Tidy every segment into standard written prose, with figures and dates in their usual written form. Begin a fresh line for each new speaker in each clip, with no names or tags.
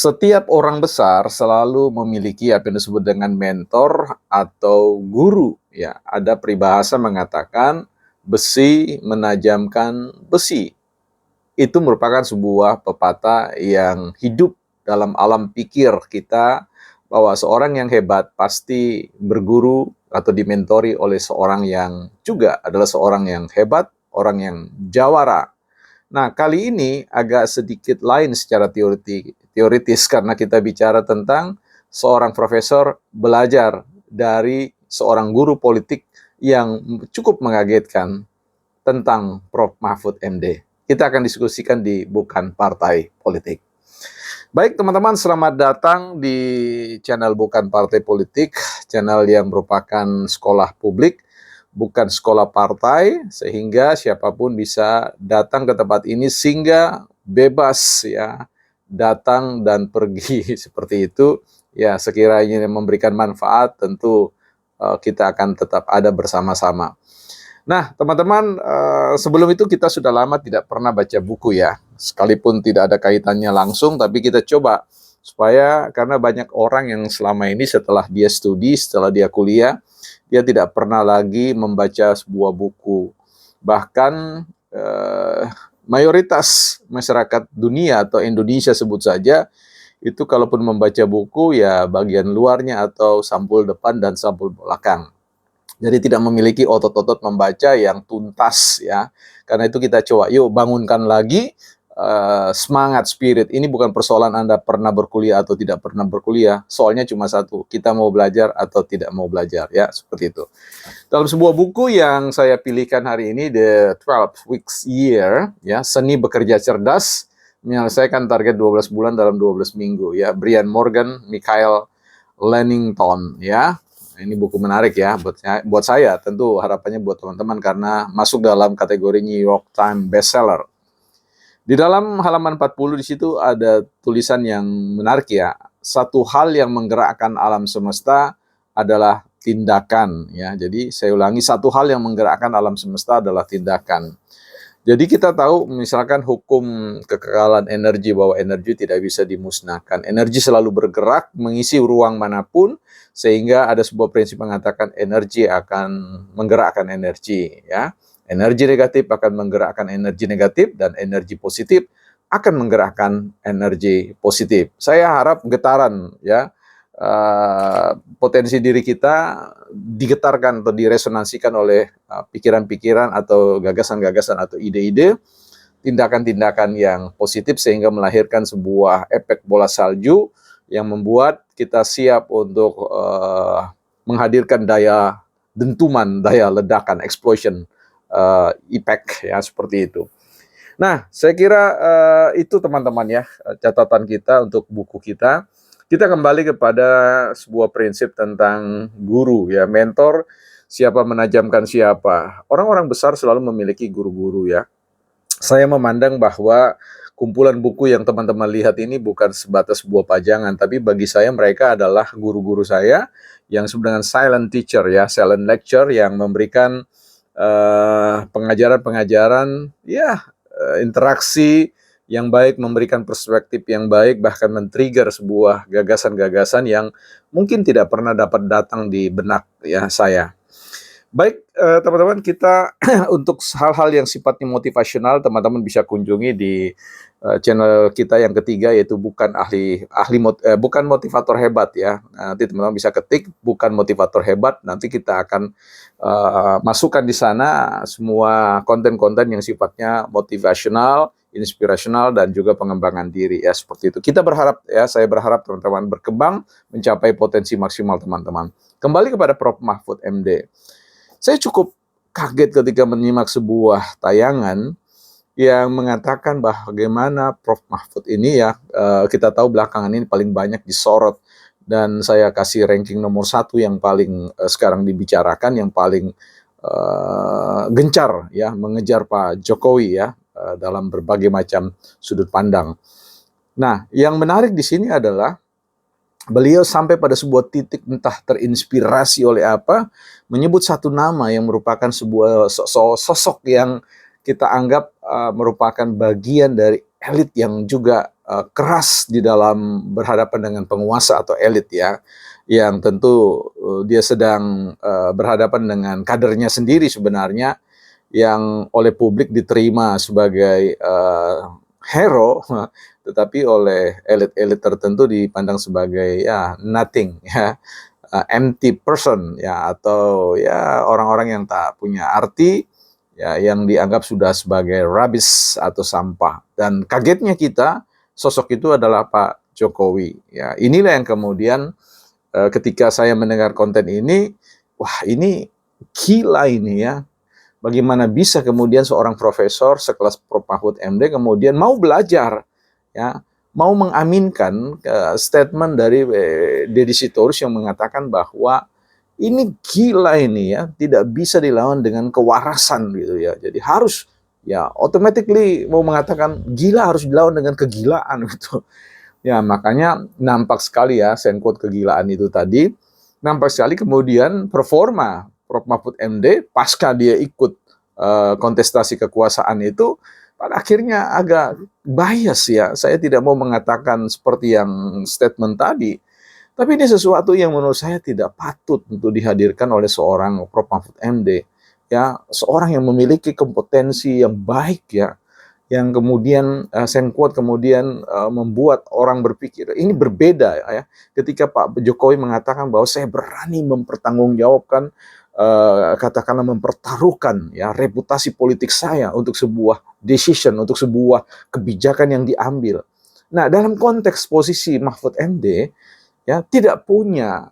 Setiap orang besar selalu memiliki apa yang disebut dengan mentor atau guru. Ya, ada peribahasa mengatakan besi menajamkan besi. Itu merupakan sebuah pepatah yang hidup dalam alam pikir kita bahwa seorang yang hebat pasti berguru atau dimentori oleh seorang yang juga adalah seorang yang hebat, orang yang jawara. Nah, kali ini agak sedikit lain secara teoritis karena kita bicara tentang seorang profesor belajar dari seorang guru politik yang cukup mengagetkan tentang Prof. Mahfud MD. Kita akan diskusikan di Bukan Partai Politik. Baik teman-teman, selamat datang di channel Bukan Partai Politik, channel yang merupakan sekolah publik, bukan sekolah partai, sehingga siapapun bisa datang ke tempat ini sehingga bebas ya, datang dan pergi seperti itu. Ya, sekiranya memberikan manfaat, tentu kita akan tetap ada bersama-sama. Nah, teman-teman, sebelum itu kita sudah lama tidak pernah baca buku ya. Sekalipun tidak ada kaitannya langsung, tapi kita coba supaya karena banyak orang yang selama ini setelah dia studi, setelah dia kuliah, dia tidak pernah lagi membaca sebuah buku. Bahkan mayoritas masyarakat dunia atau Indonesia sebut saja, itu kalaupun membaca buku ya bagian luarnya atau sampul depan dan sampul belakang. Jadi tidak memiliki otot-otot membaca yang tuntas ya. Karena itu kita coba, yuk bangunkan lagi semangat, spirit. Ini bukan persoalan Anda pernah berkuliah atau tidak pernah berkuliah. Soalnya cuma satu, kita mau belajar atau tidak mau belajar ya, seperti itu. Dalam sebuah buku yang saya pilihkan hari ini, The 12 Weeks Year, ya, Seni Bekerja Cerdas, menyelesaikan target 12 bulan dalam 12 minggu ya. Brian Morgan, Michael Lennington ya. Ini buku menarik ya buat saya, tentu harapannya buat teman-teman karena masuk dalam kategori New York Times bestseller. Di dalam halaman 40 di situ ada tulisan yang menarik ya. Satu hal yang menggerakkan alam semesta adalah tindakan ya. Jadi saya ulangi, satu hal yang menggerakkan alam semesta adalah tindakan. Jadi kita tahu misalkan hukum kekekalan energi bahwa energi tidak bisa dimusnahkan. Energi selalu bergerak mengisi ruang manapun sehingga ada sebuah prinsip mengatakan energi akan menggerakkan energi ya. Energi negatif akan menggerakkan energi negatif dan energi positif akan menggerakkan energi positif. Saya harap getaran ya potensi diri kita digetarkan atau diresonansikan oleh pikiran-pikiran atau gagasan-gagasan atau ide-ide, tindakan-tindakan yang positif sehingga melahirkan sebuah efek bola salju yang membuat kita siap untuk menghadirkan daya dentuman, daya ledakan, explosion, impact ya, seperti itu. Nah, saya kira itu teman-teman ya catatan kita untuk buku kita. Kita kembali kepada sebuah prinsip tentang guru ya, mentor, siapa menajamkan siapa. Orang-orang besar selalu memiliki guru-guru ya. Saya memandang bahwa kumpulan buku yang teman-teman lihat ini bukan sebatas sebuah pajangan, tapi bagi saya mereka adalah guru-guru saya yang disebut dengan silent teacher ya, silent lecture yang memberikan pengajaran-pengajaran ya, interaksi yang baik, memberikan perspektif yang baik, bahkan men-trigger sebuah gagasan-gagasan yang mungkin tidak pernah dapat datang di benak ya saya. Baik teman-teman, kita untuk hal-hal yang sifatnya motivasional, teman-teman bisa kunjungi di channel kita yang ketiga, yaitu bukan bukan motivator hebat ya. Nanti teman-teman bisa ketik bukan motivator hebat, nanti kita akan masukkan di sana semua konten-konten yang sifatnya motivasional, inspirasional, dan juga pengembangan diri ya, seperti itu. Kita berharap ya, saya berharap teman-teman berkembang mencapai potensi maksimal teman-teman. Kembali kepada Prof. Mahfud MD. Saya cukup kaget ketika menyimak sebuah tayangan yang mengatakan bagaimana Prof. Mahfud ini ya, kita tahu belakangan ini paling banyak disorot, dan saya kasih ranking nomor 1 yang paling sekarang dibicarakan, yang paling gencar ya mengejar Pak Jokowi ya, dalam berbagai macam sudut pandang. Nah, yang menarik di sini adalah beliau sampai pada sebuah titik, entah terinspirasi oleh apa, menyebut satu nama yang merupakan sebuah sosok yang kita anggap merupakan bagian dari elit yang juga keras di dalam berhadapan dengan penguasa atau elit ya, yang tentu dia sedang berhadapan dengan kadernya sendiri sebenarnya, yang oleh publik diterima sebagai hero, tetapi oleh elit-elit tertentu dipandang sebagai ya nothing ya, empty person ya, atau ya orang-orang yang tak punya arti ya, yang dianggap sudah sebagai rubbish atau sampah. Dan kagetnya kita, sosok itu adalah Pak Jokowi ya. Inilah yang kemudian ketika saya mendengar konten ini, wah ini gila ini ya. Bagaimana bisa kemudian seorang profesor sekelas Prof. Mahfud MD kemudian mau belajar, ya, mau mengaminkan statement dari Deddy Sitorus yang mengatakan bahwa ini gila ini ya, tidak bisa dilawan dengan kewarasan gitu ya. Jadi harus ya automatically mau mengatakan gila harus dilawan dengan kegilaan gitu. Ya makanya nampak sekali ya, saya quote kegilaan itu tadi, nampak sekali kemudian performa Prof. Mahfud MD pasca dia ikut kontestasi kekuasaan itu pada akhirnya agak bias ya. Saya tidak mau mengatakan seperti yang statement tadi, tapi ini sesuatu yang menurut saya tidak patut untuk dihadirkan oleh seorang Prof. Mahfud MD. Ya, seorang yang memiliki kompetensi yang baik ya, yang kemudian Senquote kemudian membuat orang berpikir ini berbeda ya, ketika Pak Jokowi mengatakan bahwa saya berani mempertanggungjawabkan katakanlah mempertaruhkan ya reputasi politik saya untuk sebuah decision, untuk sebuah kebijakan yang diambil. Nah, dalam konteks posisi Mahfud MD ya tidak punya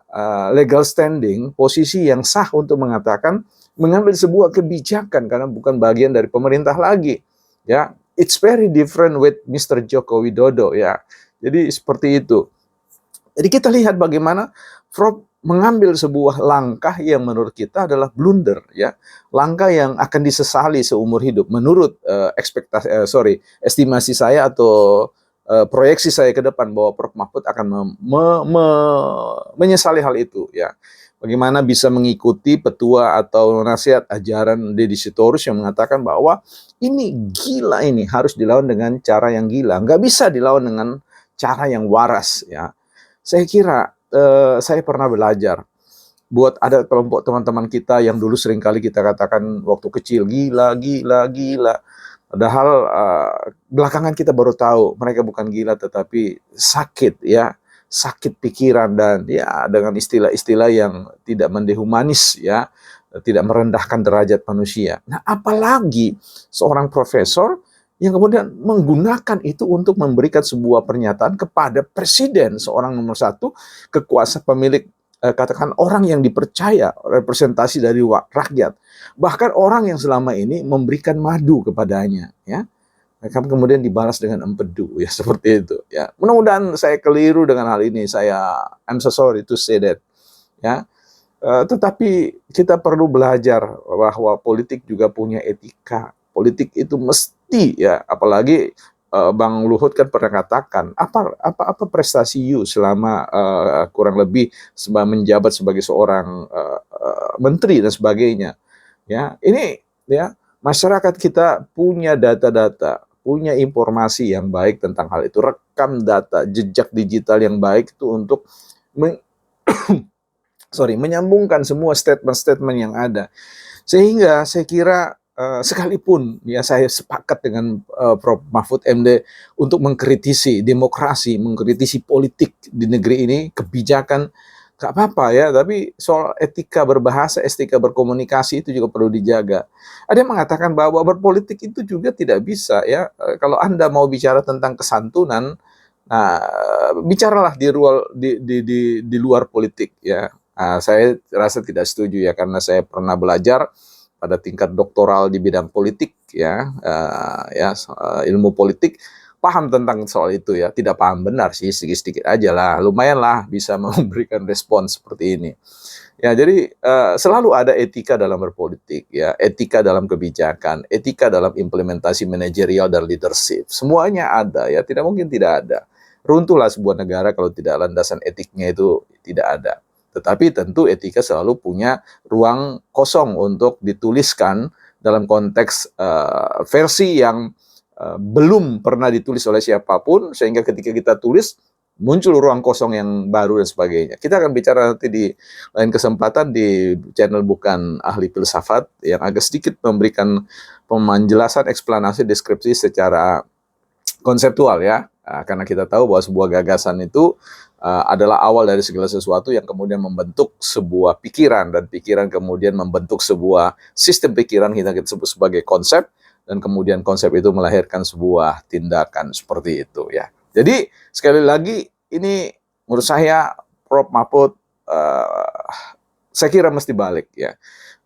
legal standing, posisi yang sah untuk mengatakan mengambil sebuah kebijakan karena bukan bagian dari pemerintah lagi. Ya, it's very different with Mr. Joko Widodo ya. Jadi seperti itu. Jadi kita lihat bagaimana Prof mengambil sebuah langkah yang menurut kita adalah blunder ya. Langkah yang akan disesali seumur hidup menurut estimasi saya atau proyeksi saya ke depan bahwa Prof Mahfud akan menyesali hal itu ya. Bagaimana bisa mengikuti petua atau nasihat ajaran Deddy Sitorus yang mengatakan bahwa ini gila, ini harus dilawan dengan cara yang gila, nggak bisa dilawan dengan cara yang waras ya. Saya kira saya pernah belajar buat ada kelompok teman-teman kita yang dulu seringkali kita katakan waktu kecil gila, gila, gila. Padahal belakangan kita baru tahu mereka bukan gila tetapi sakit ya, sakit pikiran dan ya dengan istilah-istilah yang tidak mendehumanis ya, tidak merendahkan derajat manusia. Nah, apalagi seorang profesor yang kemudian menggunakan itu untuk memberikan sebuah pernyataan kepada presiden, seorang nomor satu, kekuasaan pemilik, katakan orang yang dipercaya, representasi dari rakyat. Bahkan orang yang selama ini memberikan madu kepadanya, ya. Mereka kemudian dibalas dengan empedu, ya seperti itu. Ya, mudah-mudahan saya keliru dengan hal ini. I'm so sorry to say that. Ya, tetapi kita perlu belajar bahwa politik juga punya etika. Politik itu mesti ya, apalagi Bang Luhut kan pernah katakan apa prestasi you selama kurang lebih menjabat sebagai seorang menteri dan sebagainya. Ya, ini ya masyarakat kita punya data-data, punya informasi yang baik tentang hal itu, rekam data, jejak digital yang baik itu untuk menyambungkan semua statement-statement yang ada. Sehingga saya kira sekalipun ya saya sepakat dengan Prof Mahfud MD untuk mengkritisi demokrasi, mengkritisi politik di negeri ini, kebijakan, gak apa-apa ya, tapi soal etika berbahasa, etika berkomunikasi itu juga perlu dijaga. Ada yang mengatakan bahwa berpolitik itu juga tidak bisa ya, kalau Anda mau bicara tentang kesantunan, nah bicaralah di luar politik ya. Nah, saya rasa tidak setuju ya, karena saya pernah belajar pada tingkat doktoral di bidang politik ya, ilmu politik, paham tentang soal itu ya, tidak paham benar sih, sedikit-sedikit aja lah, lumayan lah bisa memberikan respons seperti ini. Ya, jadi selalu ada etika dalam berpolitik ya, etika dalam kebijakan, etika dalam implementasi manajerial dan leadership. Semuanya ada ya, tidak mungkin tidak ada. Runtuhlah sebuah negara kalau tidak landasan etiknya itu tidak ada. Tetapi tentu etika selalu punya ruang kosong untuk dituliskan dalam konteks versi yang belum pernah ditulis oleh siapapun, sehingga ketika kita tulis muncul ruang kosong yang baru dan sebagainya. Kita akan bicara nanti di lain kesempatan di channel Bukan Ahli Filsafat yang agak sedikit memberikan penjelasan, eksplanasi, deskripsi secara konseptual ya. Karena kita tahu bahwa sebuah gagasan itu adalah awal dari segala sesuatu yang kemudian membentuk sebuah pikiran, dan pikiran kemudian membentuk sebuah sistem pikiran kita sebut sebagai konsep, dan kemudian konsep itu melahirkan sebuah tindakan seperti itu ya. Jadi sekali lagi ini menurut saya Prof. Mahfud saya kira mesti balik ya.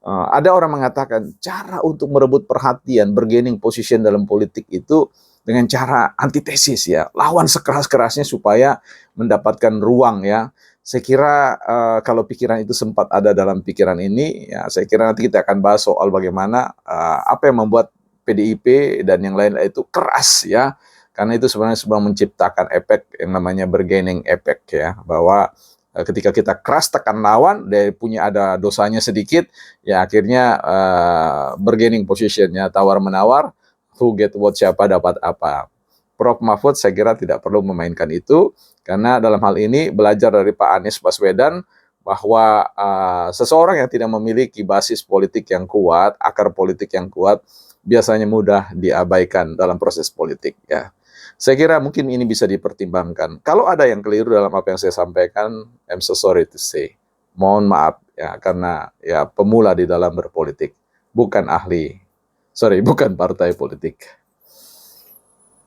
Ada orang mengatakan cara untuk merebut perhatian, bargaining position dalam politik itu dengan cara antitesis ya, lawan sekeras-kerasnya supaya mendapatkan ruang ya. Saya kira kalau pikiran itu sempat ada dalam pikiran ini, ya saya kira nanti kita akan bahas soal bagaimana apa yang membuat PDIP dan yang lain itu keras ya, karena itu sebenarnya sedang menciptakan efek yang namanya bargaining effect ya, bahwa ketika kita keras tekan lawan, dia punya ada dosanya sedikit, ya akhirnya bargaining positionnya tawar-menawar, who get what, siapa dapat apa. Prof. Mahfud saya kira tidak perlu memainkan itu, karena dalam hal ini belajar dari Pak Anies Baswedan, bahwa seseorang yang tidak memiliki basis politik yang kuat, akar politik yang kuat, biasanya mudah diabaikan dalam proses politik ya. Saya kira mungkin ini bisa dipertimbangkan. Kalau ada yang keliru dalam apa yang saya sampaikan, I'm so sorry to say. Mohon maaf ya, karena ya pemula di dalam berpolitik, bukan ahli, bukan partai politik.